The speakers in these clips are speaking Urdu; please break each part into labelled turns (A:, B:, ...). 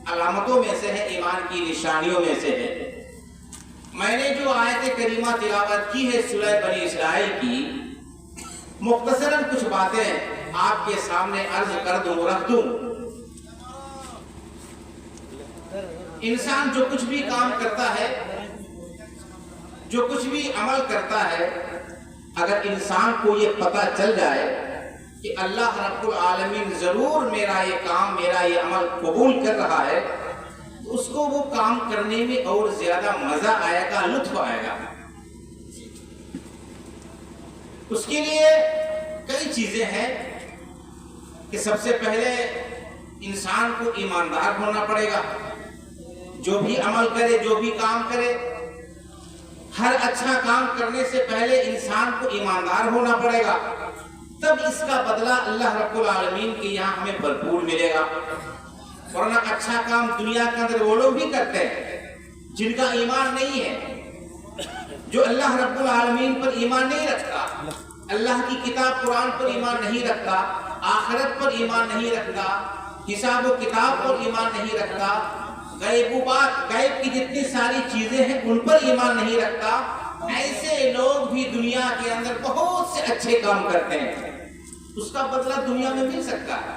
A: علامتوں میں سے ہے، ایمان کی نشانیوں میں سے ہے۔ میں نے جو آیت کریمہ تلاوت کی ہے سورہ بنی اسرائیل کی، مختصراً کچھ باتیں آپ کے سامنے عرض کر دوں، رکھ دوں۔ انسان جو کچھ بھی کام کرتا ہے، جو کچھ بھی عمل کرتا ہے، اگر انسان کو یہ پتہ چل جائے کہ اللہ رب العالمین ضرور میرا یہ کام، میرا یہ عمل قبول کر رہا ہے، تو اس کو وہ کام کرنے میں اور زیادہ مزہ آئے گا، لطف آئے گا۔ اس کے لیے کئی چیزیں ہیں کہ سب سے پہلے انسان کو ایماندار ہونا پڑے گا۔ جو بھی عمل کرے، جو بھی کام کرے، ہر اچھا کام کرنے سے پہلے انسان کو ایماندار ہونا پڑے گا، تب اس کا بدلہ اللہ رب العالمین کے یہاں ہمیں بھرپور ملے گا۔ ورنہ اچھا کام دنیا کے اندر وہ لوگ بھی کرتے ہیں جن کا ایمان نہیں ہے، جو اللہ رب العالمین پر ایمان نہیں رکھتا، اللہ کی کتاب قرآن پر ایمان نہیں رکھتا، آخرت پر ایمان نہیں رکھتا، حساب و کتاب پر ایمان نہیں رکھتا، غیب کی جتنی ساری چیزیں ہیں ان پر ایمان نہیں رکھتا، ایسے لوگ بھی دنیا کے اندر بہت سے اچھے کام کرتے ہیں، اس کا بدلہ دنیا میں مل سکتا ہے،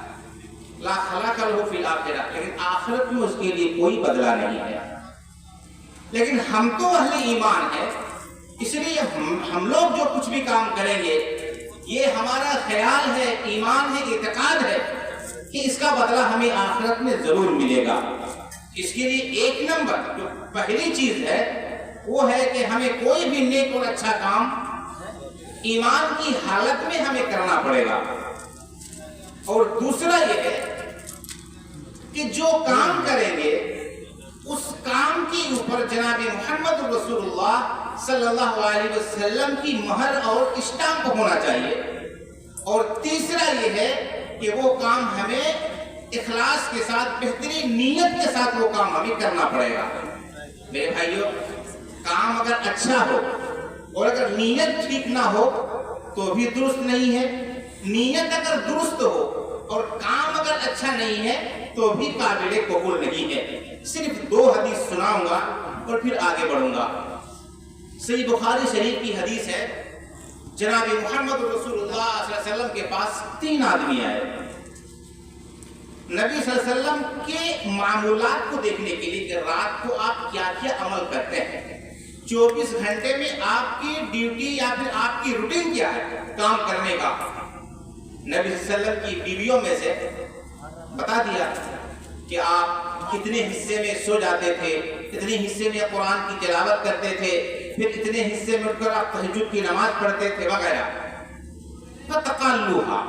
A: لا خلاق لہ فی الآخرہ، لیکن آخرت میں اس کے لیے کوئی بدلہ نہیں ہے۔ لیکن ہم تو اہل ایمان ہیں، اس لیے ہم لوگ جو کچھ بھی کام کریں گے، یہ ہمارا خیال ہے، ایمان ہے، اعتقاد ہے کہ اس کا بدلہ ہمیں آخرت میں ضرور ملے گا۔ اس کے لیے ایک نمبر جو پہلی چیز ہے وہ ہے کہ ہمیں کوئی بھی نیک اور اچھا کام ایمان کی حالت میں ہمیں کرنا پڑے گا۔ اور دوسرا یہ ہے کہ جو کام کریں گے اس کام کے اوپر جناب محمد رسول اللہ صلی اللہ علیہ وسلم کی مہر اور اسٹامپ ہونا چاہیے۔ اور تیسرا یہ ہے کہ وہ کام ہمیں اخلاص کے ساتھ، بہترین نیت کے ساتھ وہ کام ہمیں کرنا پڑے گا۔ میرے بھائیوں، کام اگر اچھا ہو اور اگر نیت ٹھیک نہ ہو تو بھی درست نہیں ہے، نیت اگر درست ہو اور کام اگر اچھا نہیں ہے تو بھی قابل قبول نہیں ہے۔ صرف 2 حدیث سناؤں گا اور پھر آگے بڑھوں گا۔ صحیح بخاری شریف کی حدیث ہے، جناب محمد رسول اللہ صلی اللہ علیہ وسلم کے پاس 3 آدمی آئے، نبی صلی اللہ علیہ وسلم کے معمولات کو دیکھنے کے لیے کہ رات کو آپ کیا کیا عمل کرتے ہیں، 24 گھنٹے میں آپ کی ڈیوٹی یا پھر آپ کی روٹین کیا ہے کام کرنے کا۔ نبی صلی اللہ علیہ وسلم کی بیویوں میں سے بتا دیا کہ آپ کتنے حصے میں سو جاتے تھے، اتنے حصے میں قرآن کی تلاوت کرتے تھے، پھر اتنے حصے میں اٹھ کر آپ تہجد کی نماز پڑھتے تھے وغیرہ۔ فَتَقَلُّوهَا،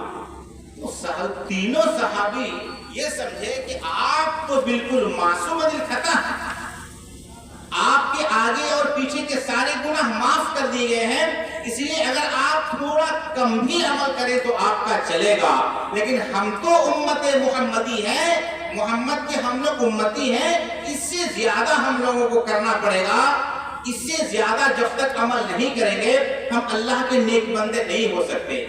A: تینوں صحابی یہ سمجھے کہ آپ تو بالکل معصوم الخطا ہیں، آپ کے آگے اور پیچھے کے سارے گناہ معاف کر دیے گئے ہیں، اس لیے اگر آپ تھوڑا کم بھی عمل کریں تو آپ کا چلے گا، لیکن ہم تو امت محمدی ہیں، محمد کے ہم لوگ امتی ہیں، اس سے زیادہ ہم لوگوں کو کرنا پڑے گا، اس سے زیادہ جب تک عمل نہیں کریں گے ہم اللہ کے نیک بندے نہیں ہو سکتے۔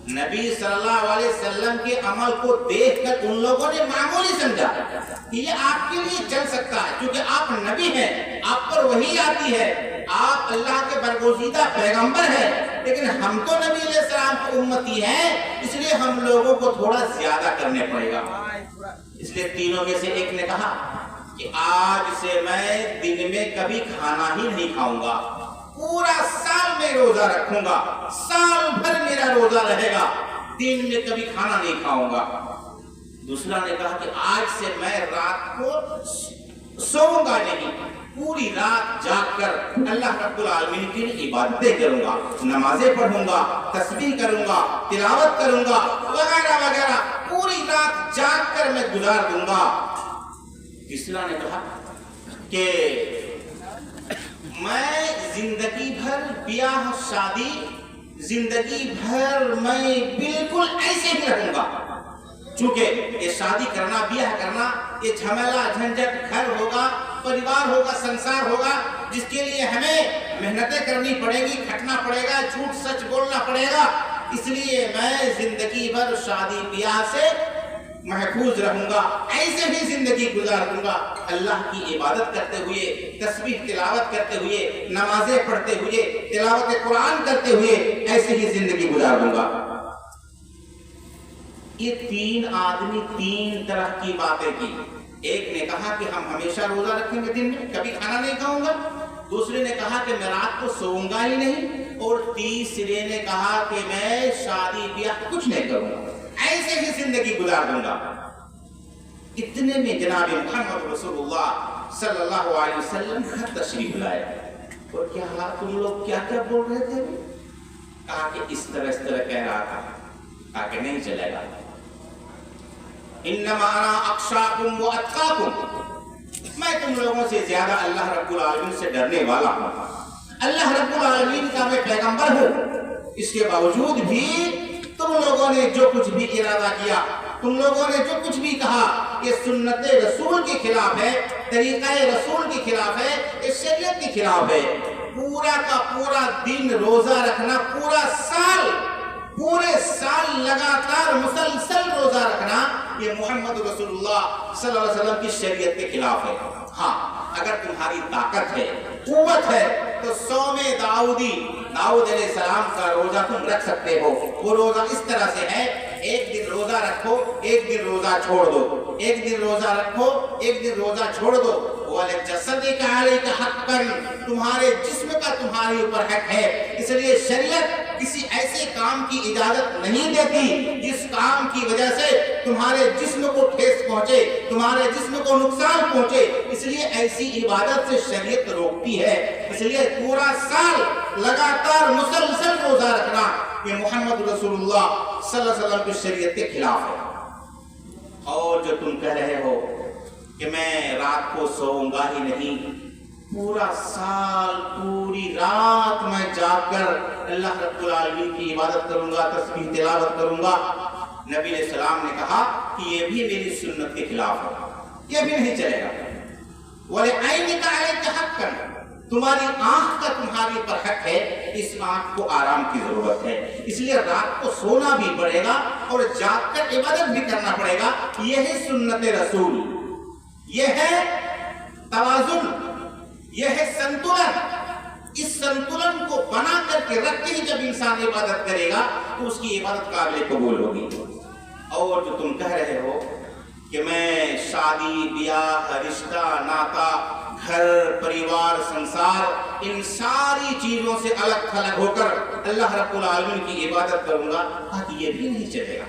A: نبی صلی اللہ علیہ وسلم کے عمل کو دیکھ کر ان لوگوں نے معمولی سمجھا کہ یہ آپ کے لیے چل سکتا ہے، کیونکہ آپ نبی ہیں، آپ پر وحی آتی ہے، آپ اللہ کے برگزیدہ پیغمبر ہیں، لیکن ہم تو نبی علیہ السلام کی امتی ہیں، اس لیے ہم لوگوں کو تھوڑا زیادہ کرنے پڑے گا۔ اس لیے تینوں میں سے ایک نے کہا کہ آج سے میں دن میں کبھی کھانا ہی نہیں کھاؤں گا، پورا سال میں روزہ رکھوں گا، سال بھر میرا روزہ رہے گا، دن میں کبھی کھانا نہیں کھاؤں گا۔ دوسرا نے کہا کہ آج سے میں رات کو سوؤں گا نہیں، پوری رات جاگ کر اللہ رب العالمین کی عبادتیں کروں گا، نمازیں پڑھوں گا، تسبیح کروں گا، تلاوت کروں گا وغیرہ وغیرہ، پوری رات جاگ کر میں گزار دوں گا۔ تیسرا نے کہا کہ میں زندگی بھر بیاہ شادی، زندگی بھر میں بالکل ایسے ہی رہوں گا، چونکہ یہ شادی کرنا، بیاہ کرنا، یہ جھمیلا جھنجٹ، گھر ہوگا، پریوار ہوگا، سنسار ہوگا، جس کے لیے ہمیں محنتیں کرنی پڑے گی، کھٹنا پڑے گا، جھوٹ سچ بولنا پڑے گا، اس لیے میں زندگی بھر شادی بیاہ سے محفوظ رہوں گا، ایسے بھی زندگی گزار دوں گا، اللہ کی عبادت کرتے ہوئے، تسبیح تلاوت کرتے ہوئے، نمازیں پڑھتے ہوئے، تلاوت قرآن کرتے ہوئے ایسے ہی زندگی گزار دوں گا۔ یہ تین آدمی تین طرح کی باتیں کی۔ ایک نے کہا کہ ہم ہمیشہ روزہ رکھیں گے، دن میں کبھی کھانا نہیں کھاؤں گا۔ دوسرے نے کہا کہ میں رات کو سوؤں گا ہی نہیں، اور تیسرے نے کہا کہ میں شادی بیاہ کچھ نہیں کروں گا، ایسے ہی زندگی گزار دوں گا۔ اتنے میں جناب محمد رسول اللہ صلی اللہ علیہ وسلم گھر تشریف لائے، اور کیا تم لوگ کیا کیا بول رہے تھے؟ کہا کہ اس طرح کہہ رہا تھا۔ کہا کہ نہیں چلے گا، انما انا اخشاکم واتقاکم، میں تم لوگوں سے زیادہ اللہ رب العالمین سے ڈرنے والا ہوں، اللہ رب العالمین کا میں پیغمبر ہوں، اس کے باوجود بھی تم لوگوں نے جو کچھ بھی ارادہ کیا، تم لوگوں نے جو کچھ بھی کہا، یہ سنت رسول کے خلاف ہے، طریقہ رسول کے خلاف ہے، اس شریعت کے خلاف ہے۔ پورا کا پورا دن روزہ رکھنا، پورے سال لگاتار مسلسل روزہ رکھنا، یہ محمد رسول اللہ صلی اللہ علیہ وسلم کی شریعت کے خلاف ہے۔ ہاں، اگر تمہاری طاقت ہے، قوت ہے، تو صوم داؤد علیہ السلام کا روزہ تم رکھ سکتے ہو۔ وہ روزہ اس طرح سے ہے، ایک دن روزہ رکھو، ایک دن روزہ چھوڑ دو، ایک دن روزہ رکھو، ایک دن روزہ چھوڑ دو۔ وَلِجَسَدِكَ عَلَيْكَ حَقًّا، تمہارے جسم کا تمہارے اوپر حق ہے۔ اس لیے شریعت کسی ایسے کام کی اجازت نہیں دیتی جس کام کی وجہ سے تمہارے جسم کو ٹھیس پہنچے، تمہارے جسم کو نقصان پہنچے، اس لیے ایسی عبادت سے شریعت روکتی ہے۔ اس لیے پورا سال لگاتار مسلسل روزہ رکھنا یہ محمد رسول اللہ صلی اللہ علیہ وسلم کی شریعت کے خلاف ہے۔ اور جو تم کہہ رہے ہو کہ میں رات کو سوؤں گا ہی نہیں، پورا سال پوری رات میں جاگ کر اللہ رب العالمین کی عبادت کروں گا، تسبیح تلاوت کروں گا، نبی علیہ السلام نے کہا کہ یہ بھی میری سنت کے خلاف ہے، یہ بھی نہیں چلے گا۔ وَلِعَيْنِكَ عَلَيْكَ حَقًّا، تمہاری آنکھ کا تمہاری پر حق ہے، اس آنکھ کو آرام کی ضرورت ہے، اس لیے رات کو سونا بھی پڑے گا اور جاگ کر عبادت بھی کرنا پڑے گا۔ یہ ہے سنت رسول، یہ ہے توازن، یہ ہے سنتولن۔ اس سنتولن کو بنا کر کے رکھ کے جب انسان عبادت کرے گا تو اس کی عبادت قابل قبول ہوگی۔ اور جو تم کہہ رہے ہو کہ میں شادی بیاہ رشتہ ناتا گھر پریوار سنسار ان ساری چیزوں سے الگ تھلگ ہو کر اللہ رب العالمین کی عبادت کروں گا، یہ بھی نہیں چلے گا،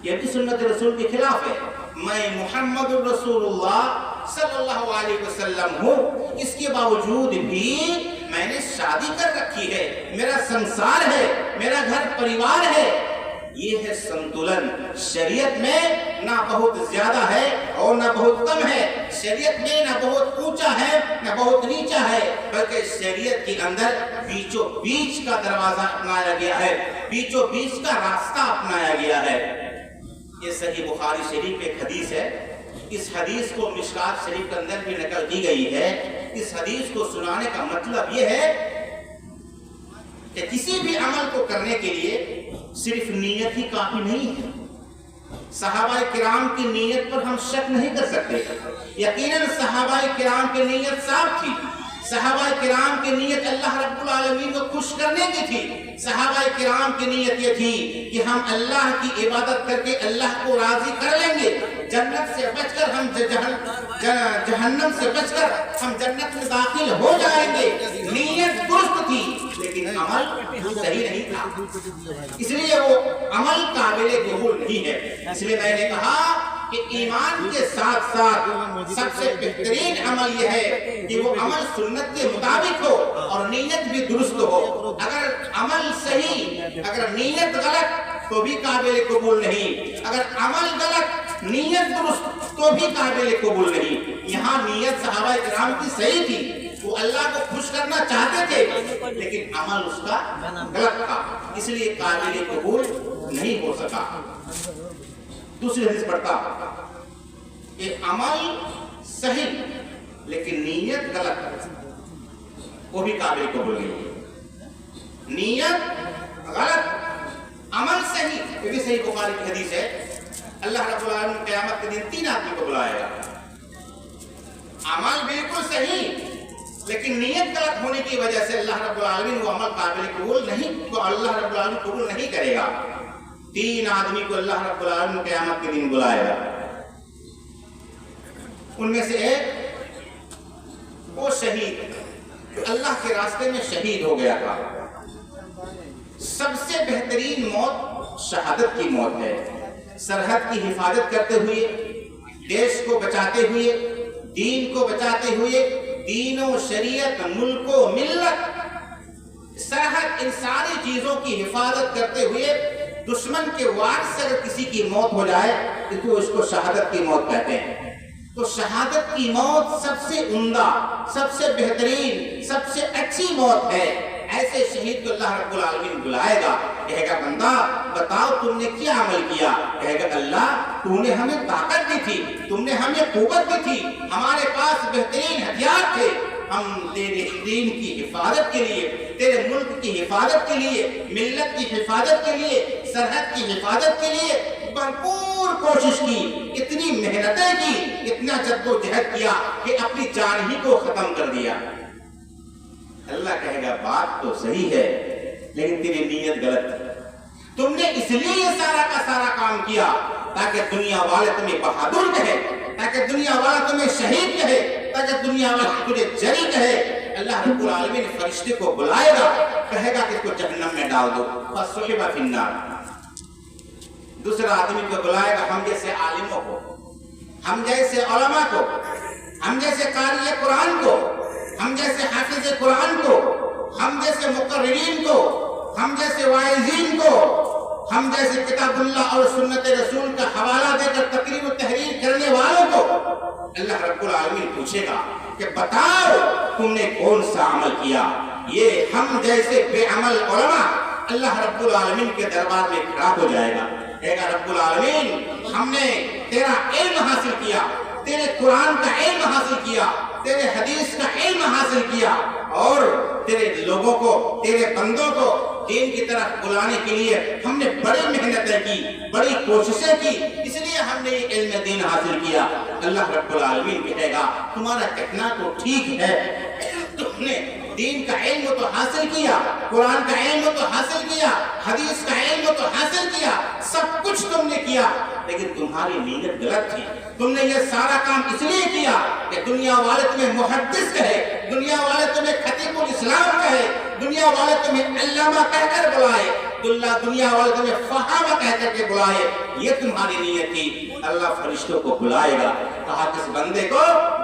A: یہ بھی سنت رسول کے خلاف ہے۔ میں محمد رسول اللہ صلی اللہ علیہ وسلم ہوں، اس کے باوجود بھی میں نے شادی کر رکھی ہے، میرا سنسار ہے، میرا گھر پریوار ہے۔ یہ ہے سنتولن۔ شریعت میں نہ بہت زیادہ ہے اور نہ بہت کم ہے، شریعت میں نہ بہت اونچا ہے نہ بہت نیچا ہے، بلکہ شریعت کے اندر بیچوں بیچ کا دروازہ اپنایا گیا ہے، بیچوں بیچ کا راستہ اپنایا گیا ہے۔ یہ صحیح بخاری شریف ایک حدیث ہے، اس حدیث کو مشکات شریف کے اندر بھی نقل کی گئی ہے۔ اس حدیث کو سنانے کا مطلب یہ ہے کہ کسی بھی عمل کو کرنے کے لیے صرف نیت ہی کافی نہیں ہے۔ صحابہ کرام کی نیت پر ہم شک نہیں کر سکتے، یقیناً صحابہ کرام کی نیت صاف تھی، صحابہ کرام کی نیت اللہ رب العالمین کو خوش کرنے کی تھی، صحابہ کرام کی نیت یہ تھی کہ ہم اللہ کی عبادت کر کے اللہ کو راضی کر لیں گے، جنت سے بچ کر ہم جہنم سے بچ کر ہم جنت میں داخل ہو جائیں گے۔ نیت درست تھی لیکن عمل صحیح نہیں تھا، اس لیے وہ عمل قابل قبول نہیں ہے۔ اس لیے میں نے کہا کہ ایمان کے ساتھ ساتھ سب سے بہترین عمل یہ ہے کہ وہ عمل سنت کے مطابق ہو اور نیت بھی درست ہو۔ اگر عمل صحیح، اگر نیت غلط تو بھی قابل قبول نہیں، اگر عمل غلط نیت درست تو بھی قابل قبول نہیں۔ یہاں نیت صحابہ کرام کی صحیح تھی، وہ اللہ کو خوش کرنا چاہتے تھے لیکن عمل اس کا غلط تھا، اس لیے قابل قبول نہیں ہو سکا۔ دوسری حدیث پڑھتا کہ عمل صحیح لیکن نیت غلط وہ بھی قابل قبول نہیں۔ نیت غلط، عمل صحیح، یہ بھی صحیح بخاری کی حدیث ہے اللہ رب العالمین قیامت کے دن 3 آدمی کو بلائے گا. عمل بالکل صحیح لیکن نیت غلط ہونے کی وجہ سے اللہ رب العالمین وہ عمل قابل قبول نہیں، تو اللہ رب العالمین قبول نہیں کرے گا. 3 آدمی کو اللہ رب العالمین قیامت کے دن بلائے گا. ان میں سے ایک وہ شہید اللہ کے راستے میں شہید ہو گیا تھا. سب سے بہترین موت شہادت کی موت ہے. سرحد کی حفاظت کرتے ہوئے، دیش کو بچاتے ہوئے، دین کو بچاتے ہوئے، دین و شریعت، ملک و ملت، سرحد، ان ساری چیزوں کی حفاظت کرتے ہوئے دشمن کے وار سے اگر کسی کی موت ہو جائے تو اس کو شہادت کی موت کہتے ہیں. تو شہادت کی موت سب سے عمدہ، سب سے بہترین، سب سے اچھی موت ہے. ایسے شہید کو اللہ رب العالمین بلائے گا، کہے گا بندہ بتاؤ تم نے کیا عمل کیا؟ کہے گا اللہ تو نے ہمیں طاقت دی تھی، تم نے ہمیں قوت دی تھی، ہمارے پاس بہترین ہتھیار تھے، ہم تیرے دین کی حفاظت کے لیے، تیرے ملک کی حفاظت کے لیے، ملت کی حفاظت کے لیے، سرحد کی حفاظت کے لیے بھرپور کوشش کی، اتنی محنتیں کی، اتنا جدوجہد کیا کہ اپنی جان ہی کو ختم کر دیا. اللہ کہے گا بات تو صحیح ہے لیکن تیری نیت غلط ہے. تم نے اس لیے یہ سارا کا سارا کام کیا تاکہ دنیا والے تمہیں بہادر کہے، تاکہ دنیا والا تمہیں شہید کہے، تاکہ دنیا والا تجھے جری کہے. اللہ رب العالمین فرشتے کو بلائے گا، کہے گا کہ اس کو جہنم میں ڈال دو، فَصُحِبَ فِي النَّارِ. دوسرا آدمی کو بلائے گا، ہم جیسے عالموں کو، ہم جیسے علماء کو، ہم جیسے قاری قرآن کو، ہم جیسے حافظ قرآن کو، ہم جیسے مقررین کو، ہم جیسے واعظین کو، ہم جیسے کتاب اللہ اور سنت رسول کا حوالہ دے کر تقریر و تحریر کرنے والوں کو اللہ رب العالمین پوچھے گا کہ بتاؤ تم نے کون سا عمل کیا. یہ ہم جیسے بے عمل علماء اللہ رب العالمین کے دربار میں کھڑا ہو جائے گا، کہے گا رب العالمین ہم نے تیرا علم حاصل کیا، تیرے قرآن کا علم حاصل کیا، تیرے حدیث کا علم حاصل کیا، اور تیرے لوگوں کو، تیرے بندوں کو دین کی طرف بلانے کے لیے ہم نے بڑی محنتیں کی، بڑی کوششیں کی، اس لیے ہم نے یہ علم دین حاصل کیا. اللہ رب العالمین کہے گا تمہارا کہنا تو ٹھیک ہے، تم نے دین کا علم تو حاصل کیا، قرآن کا علم تو حاصل کیا، حدیث کا علم تو حاصل کیا، سب کچھ تم نے کیا، لیکن تمہاری نیت غلط تھی. تم نے یہ سارا کام اس لیے کیا کہ دنیا والے تمہیں محدث کہے، دنیا والے تمہیں خطیب الاسلام کہے، دنیا والے تمہیں علامہ کہہ کر بلائے، دنیا والے تمہیں فہامہ کہہ کر کے بلائے. یہ تمہاری نیت تھی. اللہ فرشتوں کو بلائے گا، کہا کہ اس بندے کو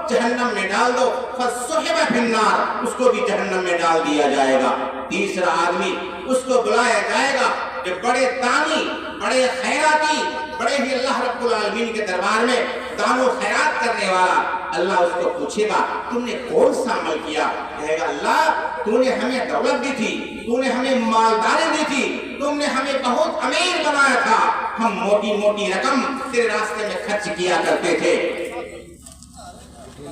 A: جہنم میں ڈال دو، فَصُحِبَ فِي النَّارِ، اس کو بھی جہنم میں ڈال دیا جائے گا. تیسرا آدمی اس کو بلایا جائے گا جو بڑے دانی، بڑے خیراتی، بڑے ہی اللہ رب العالمین کے دربار میں دان و خیرات کرنے والا. اللہ اس کو پوچھے گا تم نے کون سا عمل کیا؟ کہے گا اللہ تو نے ہمیں دولت دی تھی، تو نے ہمیں مالداری دی تھی، تم نے ہمیں بہت امیر بنایا تھا، ہم موٹی موٹی رقم تیرے راستے میں خرچ کیا کرتے تھے.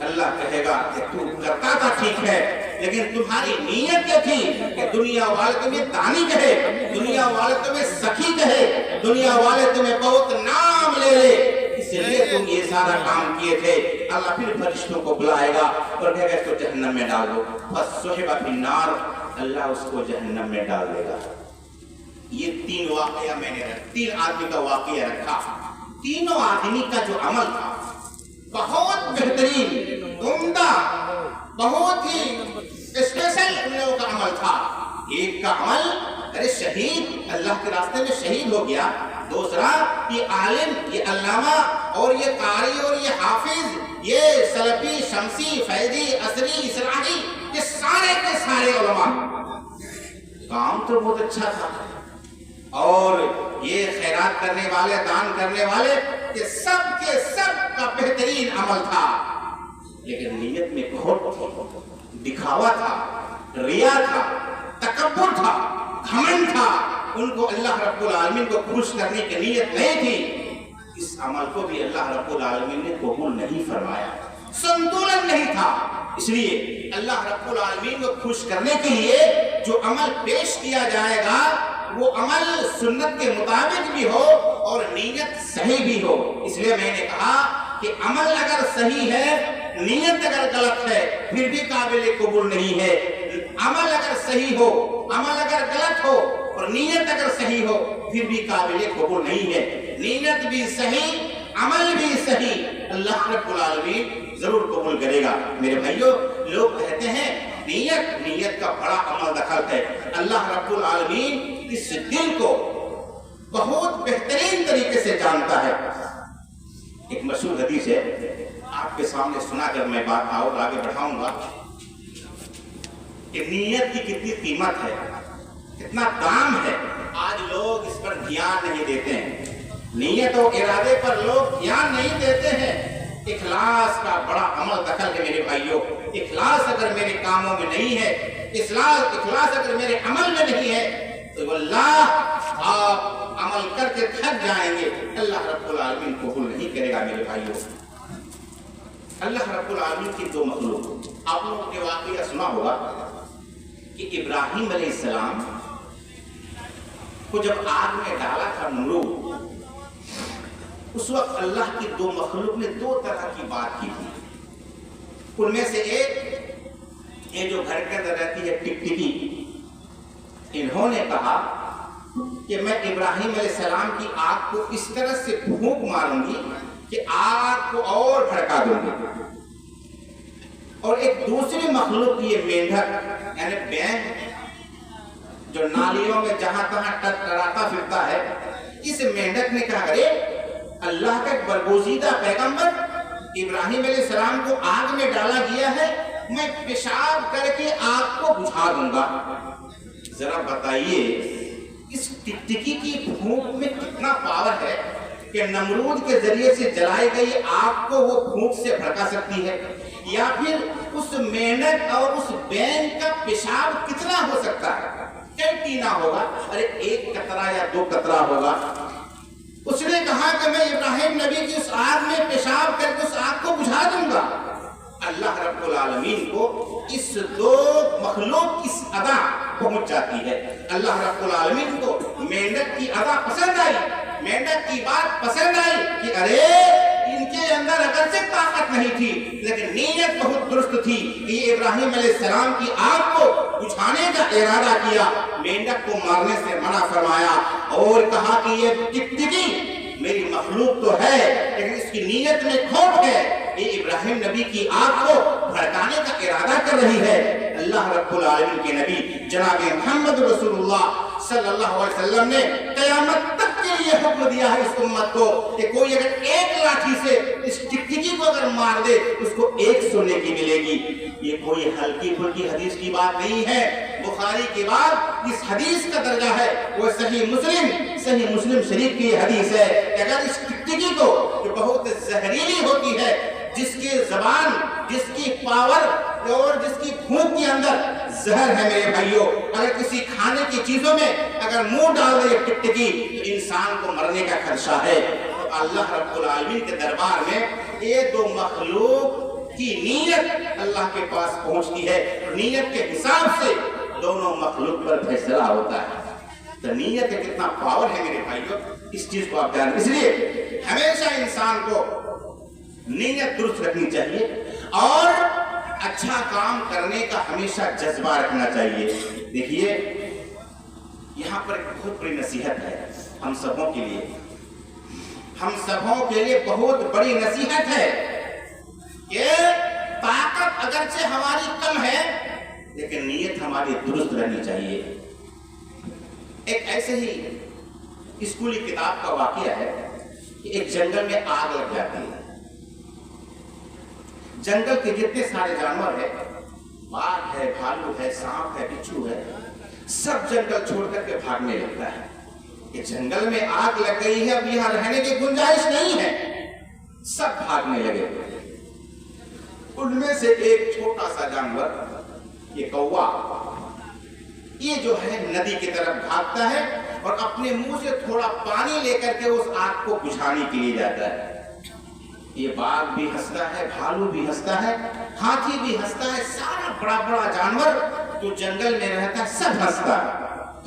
A: اللہ کہے گا کہ تو کرتا تھا ٹھیک ہے لیکن تمہاری نیت کیا تھی کہ دنیا والے تمہیں دانی کہے، دنیا والے تمہیں سخی کہے، دنیا والے تمہیں بہت نام لے لے، اس لیے تم یہ سارا کام کیے تھے. اللہ پھر فرشتوں کو بلائے گا اور کہے گا اس کو جہنم میں ڈال دو، فَصُحِبَ فِي النَّارِ، اللہ اس کو جہنم میں ڈال دے گا. یہ 3 واقعہ میں نے 3 آدمی کا واقعہ رکھا. تینوں آدمی کا جو عمل تھا بہت بہترین، عمدہ، بہت ہی اسپیشل ان لوگوں کا عمل تھا. ایک کا عمل ارے شہید اللہ کے راستے میں شہید ہو گیا، دوسرا یہ عالم، یہ علامہ اور یہ قاری اور یہ حافظ، یہ سلفی، شمسی، فیضی، عصری، اسرائی، یہ سارے کے سارے علماء. کام تو بہت اچھا تھا، اور یہ خیرات کرنے والے، دان کرنے والے، یہ سب کے سب کا بہترین عمل تھا، لیکن نیت میں کھوٹ تھی، دکھاوا تھا، ریا تھا، تکبر تھا، گھمنڈ تھا. ان کو اللہ رب العالمین کو خوش کرنے کی نیت نہیں تھی. اس عمل کو بھی اللہ رب العالمین نے قبول نہیں فرمایا، سنتولن نہیں تھا. اس لیے اللہ رب العالمین کو خوش کرنے کے لیے جو عمل پیش کیا جائے گا وہ عمل سنت کے مطابق بھی ہو اور نیت صحیح بھی ہو. اس لیے میں نے کہا کہ عمل اگر صحیح ہے، نیت اگر غلط ہے پھر بھی قابل قبول نہیں ہے. عمل اگر صحیح ہو، عمل اگر غلط ہو اور نیت اگر صحیح ہو پھر بھی قابل قبول نہیں ہے. نیت بھی صحیح، عمل بھی صحیح، اللہ رب العالمین ضرور قبول کرے گا. میرے بھائیوں، لوگ کہتے ہیں نیت کا بڑا عمل دخل ہے. اللہ رب العالمین اس دل کو بہت بہترین طریقے سے جانتا ہے. ایک مشہور حدیث ہے، آپ کے سامنے سنا کر میں بات اور آگے بڑھاؤں گا کہ نیت کی کتنی قیمت ہے، کتنا دام ہے. آج لوگ اس پر دھیان نہیں دیتے ہیں، نیت و ارادے پر لوگ دھیان نہیں دیتے ہیں. اخلاص کا بڑا عمل دخل ہے میرے بھائیوں. اخلاص اگر میرے کاموں میں نہیں ہے، اخلاص اگر میرے عمل میں نہیں ہے تو واللہ آپ عمل کر کے تھک جائیں گے، اللہ رب العالمین قبول نہیں کرے گا. میرے بھائیوں، اللہ رب العالمین کی دو مخلوق، آپ لوگوں نے واقعہ سنا ہوگا کہ ابراہیم علیہ السلام کو جب آگ میں ڈالا تھا نمرود، اس وقت اللہ کی دو مخلوق نے دو طرح کی بات کی تھی. ان میں سے ایک، یہ جو گھر کے اندر رہتی ہے ٹکٹکی، انہوں نے کہا کہ میں ابراہیم علیہ السلام کی آگ کو اس طرح سے پھونک ماروں گی کہ آگ کو اور بھڑکا دوں گی. اور ایک دوسری مخلوق یہ مینڈک یعنی بینگ جو نالیوں میں جہاں تہاں ٹراتا پھرتا ہے، اس مینڈک نے کہا ارے اللہ کا برگزیدہ پیغمبر ابراہیم علیہ السلام کو آگ میں ڈالا گیا ہے، میں پیشاب کر کے آگ کو بجھا دوں گا. ذرا بتائیے اس ٹکٹکی کی پھونک میں کتنا پاور ہے کہ نمرود کے ذریعے سے جلائی گئی آگ کو وہ پھونک سے بھڑکا سکتی ہے، یا پھر اس مینڈک اور اس بینگ کا پیشاب کتنا ہو سکتا ہے؟ کینٹینا ہوگا، ارے ایک قطرہ یا دو قطرہ ہوگا. اس نے کہا کہ میں ابراہیم نبی کی اس آگ میں پیشاب کر کے اس آگ کو بجھا دوں گا. اللہ رب العالمین کو اس دو مخلوق کی ادا پہنچ جاتی ہے. اللہ رب العالمین کو مینڈک کی ادا پسند آئی، مینڈک کی بات پسند آئی کہ ارے ان کے اندر اگرچہ طاقت نہیں تھی لیکن نیت بہت درست تھی کہ یہ ابراہیم علیہ السلام کی آگ کو بجھانے کا ارادہ کیا. مینڈک کو مارنے سے منع فرمایا اور کہا کہ یہ ٹکٹکی میری مخلوق تو ہے لیکن اس کی نیت میں کھوٹ ہے، یہ ابراہیم نبی کی آگ کو بھڑکانے کا ارادہ کر رہی ہے. اللہ رب العالمین کے نبی جناب محمد رسول اللہ صلی اللہ علیہ وسلم نے قیامت تک کے لیے حکم دیا ہے اس امت کو کہ کوئی اگر ایک لاٹھی سے اس ٹکٹکی کو اگر مار دے اس کو 1 سونے کی ملے گی. یہ کوئی ہلکی پھلکی حدیث کی بات نہیں ہے. بخاری کے بعد اس حدیث کا درجہ ہے وہ صحیح مسلم شریف کی حدیث ہے کہ اگر اس ٹکٹکی کو جو بہت زہریلی ہوتی ہے، جس کی زبان، جس کی پاور اور جس کی پھونک کے اندر زہر ہے میرے بھائیوں، اگر کسی کھانے کی چیزوں میں اگر منہ ڈال دے ٹکٹکی تو انسان کو مرنے کا خدشہ ہے. تو اللہ رب العالمین کے دربار میں یہ دو مخلوق کی نیت اللہ کے پاس پہنچتی ہے اور نیت کے حساب سے دونوں مخلوق پر فیصلہ ہوتا ہے. تو نیت کا کتنا پاور ہے میرے بھائیوں، اس چیز کو آپ جانیں. اس لیے ہمیشہ انسان کو نیت درست رکھنی چاہیے اور اچھا کام کرنے کا ہمیشہ جذبہ رکھنا چاہیے. دیکھیے یہاں پر ایک بہت بڑی نصیحت ہے ہم سبوں کے لیے بہت بڑی نصیحت ہے کہ طاقت اگرچہ ہماری کم ہے لیکن نیت ہماری درست رہنی چاہیے. ایک ایسے ہی اسکولی کتاب کا واقعہ ہے کہ ایک جنگل میں آگ لگ جاتی ہے. جنگل کے جتنے سارے جانور ہیں، باغ ہے، بھالو ہے، سانپ ہے، بچھو ہے، سب جنگل چھوڑ کر کے بھاگنے لگتا ہے. کہ جنگل میں آگ لگ گئی ہے، اب یہاں رہنے کی گنجائش نہیں ہے، سب بھاگنے لگے. ان میں سے ایک چھوٹا سا جانور یہ کوا، یہ جو ہے ندی کی طرف بھاگتا ہے اور اپنے منہ سے تھوڑا پانی لے کر کے اس آگ کو بجھانے کے لیے جاتا ہے. یہ باغ بھی ہنستا ہے، بھالو بھی ہنستا ہے، ہاتھی بھی ہنستا ہے، سارا بڑا بڑا جانور جو جنگل میں رہتا ہے سب ہنستا ہے.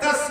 A: 10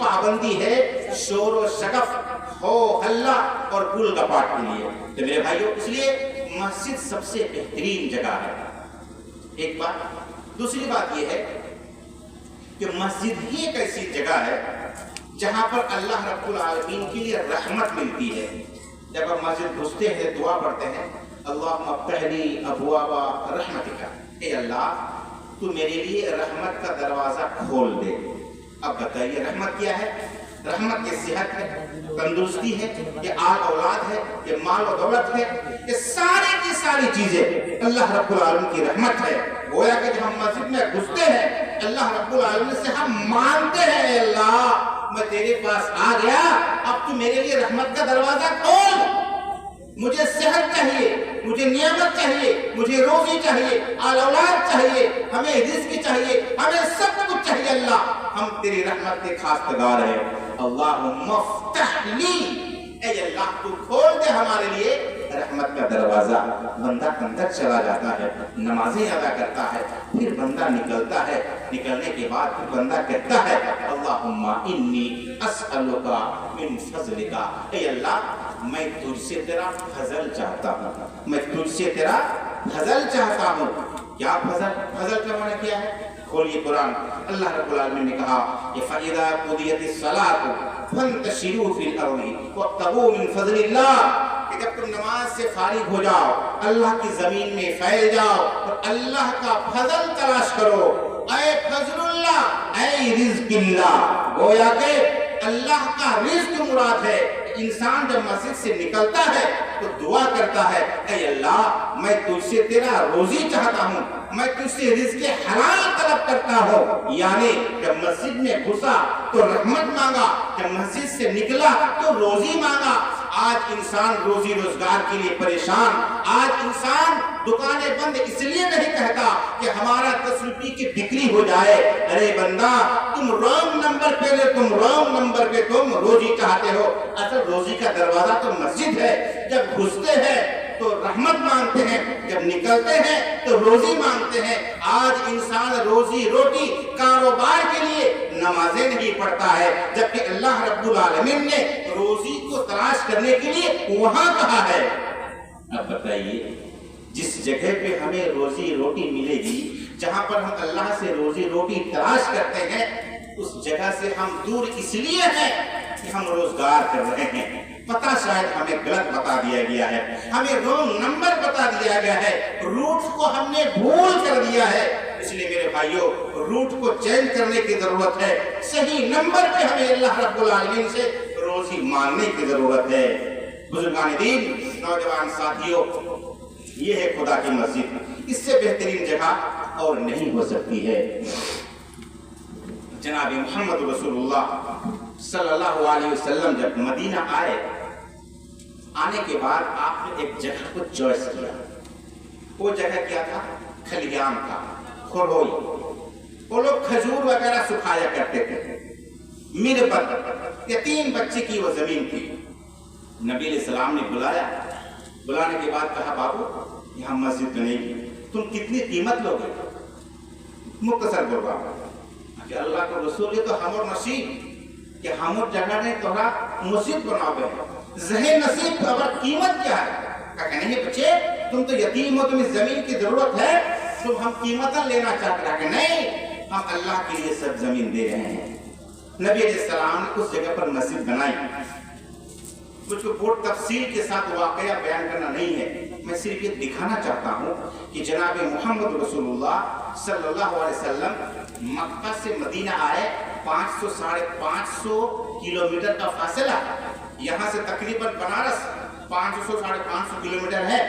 A: پابندی ہے شور و شگف، ہو ہلہ اور گل گپاٹ کے لیے۔ تو میرے بھائیوں، اس لیے مسجد سب سے بہترین جگہ ہے، ایک بات۔ دوسری بات یہ ہے کہ مسجد ہی ایک ایسی جگہ ہے جہاں پر اللہ رب العالمین کے لیے رحمت ملتی ہے۔ جب ہم مسجد گھستے ہیں، دعا پڑھتے ہیں، اللہم افتح لی ابواب رحمتک، اے اللہ تو میرے لیے رحمت کا دروازہ کھول دے۔ اب بتائیے رحمت کیا ہے؟ رحمت یہ صحت ہے، تندرستی ہے، یہ آل اولاد ہے، یہ مال و دولت ہے، یہ ساری کی ساری چیزیں اللہ رب العالمین کی رحمت ہے۔ گویا کہ جب ہم مسجد میں گھستے ہیں، اللہ رب العالمین سے ہم مانتے ہیں، اے اللہ میں تیرے پاس آ گیا، اب تو میرے لیے رحمت کا دروازہ کھول، مجھے صحت چاہیے، مجھے نعمت چاہیے، مجھے روزی چاہیے، آل اولاد چاہیے، ہمیں رزق چاہیے، ہمیں سب کچھ چاہیے اللہ، ہم تیری رحمت کے خواستگار ہیں۔ اللہم افتح لی، اے اللہ تو کھول دے ہمارے لیے رحمت کا دروازہ۔ بندہ اندر چلا جاتا ہے، نمازیں ادا کرتا ہے، پھر بندہ نکلتا ہے، نکلنے کے بعد پھر بندہ کہتا ہے اللہم انی اسألک من فضلک، اے اللہ میں تجھ سے تیرا فضل چاہتا ہوں، میں تجھ سے تیرا فضل چاہتا ہوں۔ کیا فضل؟ فضل کا معنی کیا ہے؟ کھولیے قرآن، اللہ رب العالمین نے کہا کہ فَإِذَا قُضِيَتِ الصَّلَاةُ فَانْتَشِرُوا فِي الْأَرْضِ وَابْتَغُوا مِنْ فَضْلِ اللَّهِ، کہ جب تم نماز سے فارغ ہو جاؤ، اللہ کی زمین میں پھیل جاؤ اور اللہ کا فضل تلاش کرو۔ اے فضل اللہ، اے رزق اللہ، گویا کہ اللہ کا رزق مراد ہے۔ انسان جب مسجد سے نکلتا ہے تو دعا کرتا ہے، اے اللہ میں تجھ سے تیرا روزی چاہتا ہوں، میں تجھ سے رزق حلال طلب کرتا ہوں۔ یعنی جب مسجد میں گھسا تو رحمت مانگا، جب مسجد سے نکلا تو روزی مانگا۔ آج انسان روزی روزگار کے لیے پریشان، آج انسان دکانیں بند اس لیے نہیں کہتا کہ ہمارا 10 روپے کی بکری ہو جائے۔ ارے بندہ تم رانگ نمبر پہ لے، تم رانگ نمبر پہ تم روزی چاہتے ہو۔ اصل روزی کا دروازہ تو مسجد ہے۔ جب گھستے ہیں تو رحمت مانگتے ہیں، جب نکلتے ہیں تو روزی مانگتے ہیں۔ آج انسان روزی روٹی کاروبار کے لیے نمازیں نہیں پڑھتا ہے، جبکہ اللہ رب العالمین نے روزی کو تلاش کرنے کے لیے وہاں کہا ہے۔ اب بتائیے جس جگہ پہ ہمیں روزی روٹی ملے گی، جہاں پر ہم اللہ سے روزی روٹی تلاش کرتے ہیں، اس جگہ سے ہم دور اس لیے ہیں کہ ہم روزگار کر رہے ہیں۔ پتہ شاید ہمیں غلط بتا دیا گیا ہے، ہمیں رونگ نمبر بتا دیا گیا ہے، روٹ کو ہم نے بھول کر دیا ہے۔ اس لیے میرے بھائیوں روٹ کو چینج کرنے کی ضرورت ہے، صحیح نمبر پہ ہمیں اللہ رب العالمین سے روزی مانگنے کی ضرورت ہے۔ بزرگان دین، نوجوان ساتھیوں، یہ ہے خدا کی مسجد، اس سے بہترین جگہ اور نہیں ہو سکتی ہے۔ جناب محمد رسول اللہ صلی اللہ علیہ وسلم جب مدینہ آنے کے بعد آپ نے ایک جگہ کو چوائس کیا۔ وہ جگہ کیا تھا؟ کھلیان تھا، کھروئی۔ وہ لوگ کھجور وغیرہ سکھایا کرتے تھے۔ مربت، یتیم بچے کی وہ زمین تھی۔ نبی علیہ السلام نے بلانے کے بعد کہا بابو یہاں مسجد بنے گی، تم کتنی قیمت لوگے؟ مختصر بولوا کہ اللہ کو رسول یہ تو ہمور نصیب کہ ہمور جگہ نے توڑا مسجد بنا گئے، ذہن نصیب خبر قیمت کیا ہے؟ کہا نہیں بچے تم تو یتیم ہو، تمہیں زمین کی ضرورت ہے، تم ہم قیمتاں لینا چاہتے ہیں کہ نہیں، ہم اللہ کے لیے سب زمین دے رہے ہیں۔ نبی علیہ السلام نے اس جگہ پر مسجد بنائی۔ کچھ کو بہت تفصیل کے ساتھ واقعہ بیان کرنا نہیں ہے، میں صرف یہ دکھانا چاہتا ہوں کہ جناب محمد رسول اللہ صلی اللہ علیہ وسلم مکہ سے مدینہ آئے، 500-550 کلومیٹر کا فاصلہ، یہاں سے تقریباً بنارس 500-550 کلومیٹر ہے۔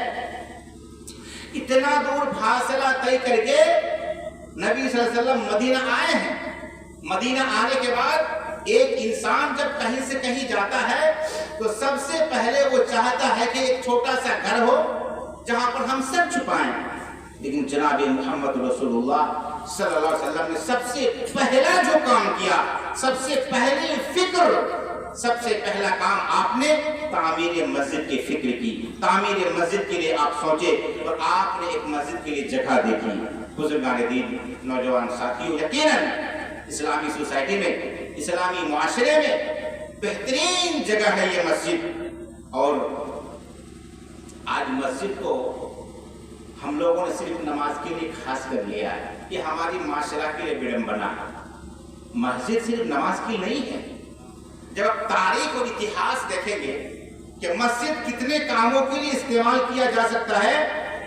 A: اتنا دور فاصلہ طے کر کے نبی صلی اللہ علیہ وسلم مدینہ آئے ہیں۔ مدینہ آنے کے بعد ایک انسان جب کہیں سے کہیں جاتا ہے تو سب سے پہلے وہ چاہتا ہے کہ ایک چھوٹا سا گھر ہو جہاں پر ہم سب چھپائیں، لیکن جناب محمد رسول اللہ صلی اللہ علیہ وسلم نے سب سے پہلا جو کام کیا، سب سے پہلی فکر، سب سے پہلا کام آپ نے تعمیر مسجد کی فکر کی۔ تعمیر مسجد کے لیے آپ سوچے اور آپ نے ایک مسجد کے لیے جگہ دیکھی۔ بزرگان دین، نوجوان ساتھیوں، یقیناً اسلامی سوسائٹی میں، اسلامی معاشرے میں بہترین جگہ ہے یہ مسجد۔ اور آج مسجد کو ہم لوگوں نے صرف نماز کے لیے خاص کر لیا ہے، یہ ہماری معاشرہ کے لیے وڈمبنا ہے۔ مسجد صرف نماز کی نہیں ہے۔ جب آپ تاریخ اور اتہاس دیکھیں گے کہ مسجد کتنے کاموں کے لیے استعمال کیا جا سکتا ہے،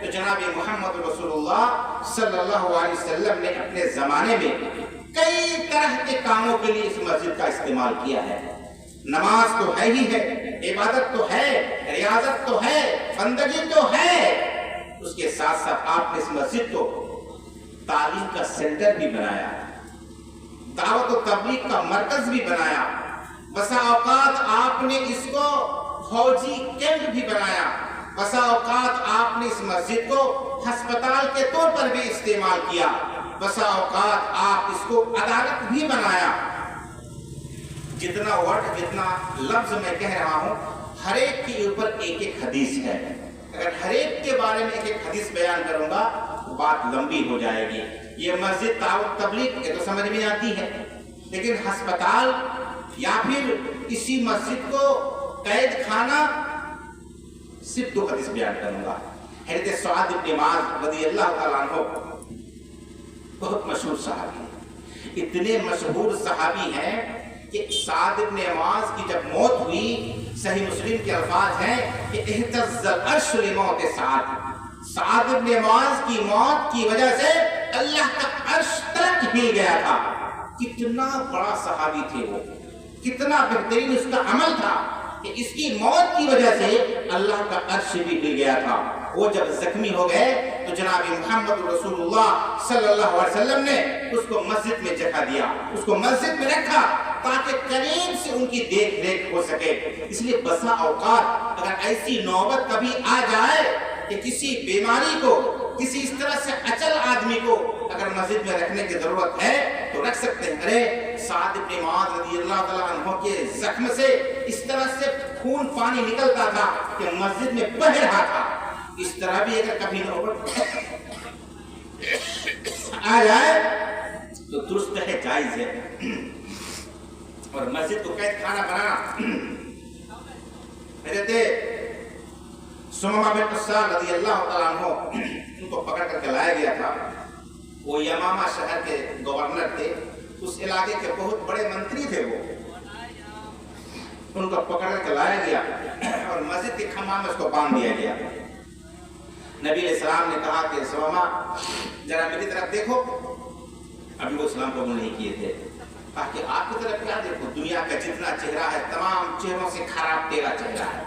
A: تو جناب محمد رسول اللہ صلی اللہ علیہ وسلم نے اپنے زمانے میں کئی طرح کے کاموں کے لیے اس مسجد کا استعمال کیا ہے۔ نماز تو ہے ہی ہے، عبادت تو ہے، ریاضت تو ہے، بندگی تو ہے، اس کے ساتھ ساتھ آپ نے اس مسجد کو تعلیم کا سینٹر بھی بنایا، دعوت و تبلیغ کا مرکز بھی بنایا، بسا اوقات آپ نے اس کو فوجی کیمپ بھی بنایا، بسا اوقات آپ نے اس مسجد کو ہسپتال کے طور پر بھی استعمال کیا، بسا اوقات آپ اس کو عدالت بھی بنایا۔ جتنا ورڈ، جتنا لفظ میں کہہ رہا ہوں، ہر ایک کے اوپر ایک ایک حدیث ہے۔ اگر ہر ایک کے بارے میں ایک ایک حدیث بیان کروں گا بات لمبی ہو جائے گی۔ یہ مسجد دعوت تبلیغ یہ تو سمجھ میں آتی ہے، لیکن ہسپتال یا پھر اسی مسجد کو قید خانہ، صرف 2 حدیث بیان کروں گا۔ حضرت سعد بن معاذ رضی اللہ تعالیٰ عنہ بہت مشہور صحابی ہیں، اتنے مشہور صحابی ہیں کہ سعد بن معاذ کی جب موت ہوئی، صحیح مسلم کے الفاظ ہیں کہ اہتز العرش لموت سعد، سعد بن معاذ کی موت کی وجہ سے اللہ کا عرش تک ہل گیا تھا۔ کتنا بڑا صحابی تھے وہ، کتنا بہترین اس کا عمل تھا کہ اس کی موت کی وجہ سے اللہ کا عرش بھی ہل گیا تھا۔ وہ جب زخمی ہو گئے تو جناب محمد رسول اللہ صلی اللہ علیہ وسلم نے اس کو مسجد میں جگہ دیا، اس کو مسجد میں رکھا تاکہ قریب سے ان کی دیکھ ریکھ ہو سکے۔ اس لیے بسا اوقات اگر ایسی نوبت کبھی آ جائے کہ کسی بیماری کو، کسی اس طرح سے اچل آدمی کو اگر مسجد میں رکھنے کی ضرورت ہے تو رکھ سکتے ہیں۔ ارے سعد بن معاذ رضی اللہ تعالیٰ عنہ کے زخم سے اس طرح سے خون پانی نکلتا تھا کہ مسجد میں بہہ رہا تھا۔ اس طرح بھی اگر کبھی نوبت آ جائے تو درست ہے، جائز ہے۔ اور مسجد کو قید خانہ بنانا، حضرت سمامہ بن قصال رضی اللہ تعالیٰ عنہ ان کو پکڑ کر کے لایا گیا تھا۔ وہ یمامہ شہر کے گورنر تھے، اس علاقے کے بہت بڑے منتری تھے وہ۔ ان کو پکڑ کر کے لایا گیا اور مسجد کے کھمبا میں اس کو باندھ دیا گیا۔ نبی علیہ السلام نے کہا کہ سمامہ ذرا میری طرف دیکھو، ابھی وہ اسلام قبول نہیں کیے تھے۔ کہا کہ آپ کی طرف کیا دیکھو، دنیا کا جتنا چہرہ ہے تمام چہروں سے خراب تیرا چہرہ ہے۔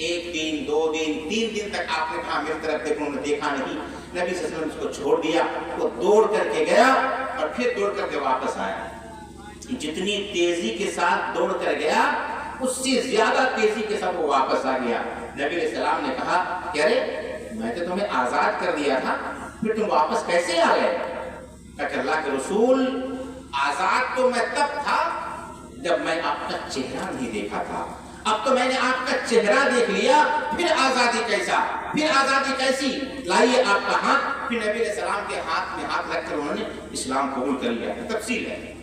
A: 1 دن 2 دن 3 دن تک آپ نے کہا میری طرف دیکھو، انہوں نے دیکھا نہیں۔ نبی صلی اللہ علیہ وسلم اس کو چھوڑ دیا، وہ دوڑ کر کے گیا اور پھر دوڑ کر کے واپس آیا۔ جتنی تیزی کے ساتھ دوڑ کر گیا اس سے زیادہ تیزی کے ساتھ وہ واپس آ گیا۔ نبی علیہ السلام نے کہا کہ ارے میں تو تمہیں آزاد کر دیا تھا، پھر تم واپس کیسے آ گئے؟ کہا کہ اللہ کے رسول آزاد تو میں تب تھا جب میں آپ کا چہرہ نہیں دیکھا تھا، اب تو میں نے آپ کا چہرہ دیکھ لیا، پھر آزادی کیسا، پھر آزادی کیسی؟ لائیے آپ کا ہاتھ۔ پھر نبی علیہ السلام کے ہاتھ میں ہاتھ رکھ کر انہوں نے اسلام قبول کر لیا۔ تفصیل ہے۔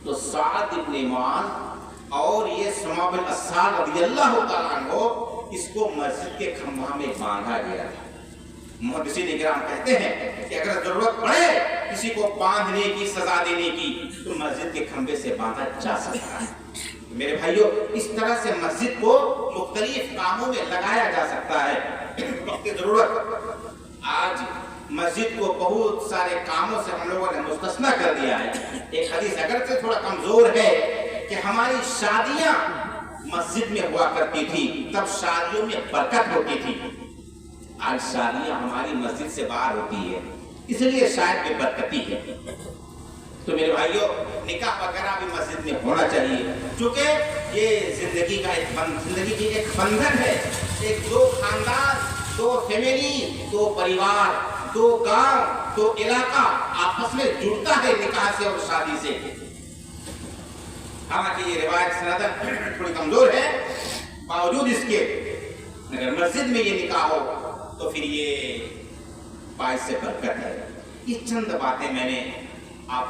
A: تو سعد بن معاذ اور یہ سمامہ بن قصال رضی اللہ تعالیٰ عنہ اس کو مسجد کے کھمبا میں باندھا گیا تھا۔ محدثین اکرام کہتے ہیں کہ اگر ضرورت پڑے کسی کو باندھنے کی، سزا دینے کی، تو مسجد کے کھمبے سے باندھا جا سکتا ہے۔ میرے بھائیوں، اس طرح سے مسجد کو مختلف کاموں میں لگایا جا سکتا ہے وقت کی ضرورت۔ آج مسجد کو بہت سارے کاموں سے ہم لوگوں نے مستثنیٰ کر دیا ہے۔ ایک حدیث اگرچہ تھوڑا کمزور ہے کہ ہماری شادیاں مسجد میں ہوا کرتی تھی، تب شادیوں میں برکت ہوتی تھی۔ آج شادیاں ہماری مسجد سے باہر ہوتی ہے، اس لیے شاید بے برکتی ہے۔ تو میرے بھائیوں، نکاح وغیرہ بھی مسجد میں ہونا چاہیے، چونکہ یہ زندگی کی ایک بندھن ہے۔ ایک 2 خاندان، 2 فیملی، 2 پریوار، 2 گاؤں، 2 علاقہ آپس میں جڑتا ہے نکاح سے اور شادی سے۔ حالانکہ یہ روایت سندن تھوڑی کمزور ہے، باوجود اس کے اگر مسجد میں یہ نکاح ہو تو پھر یہ باعث برکت ہے۔ یہ چند باتیں میں نے آپ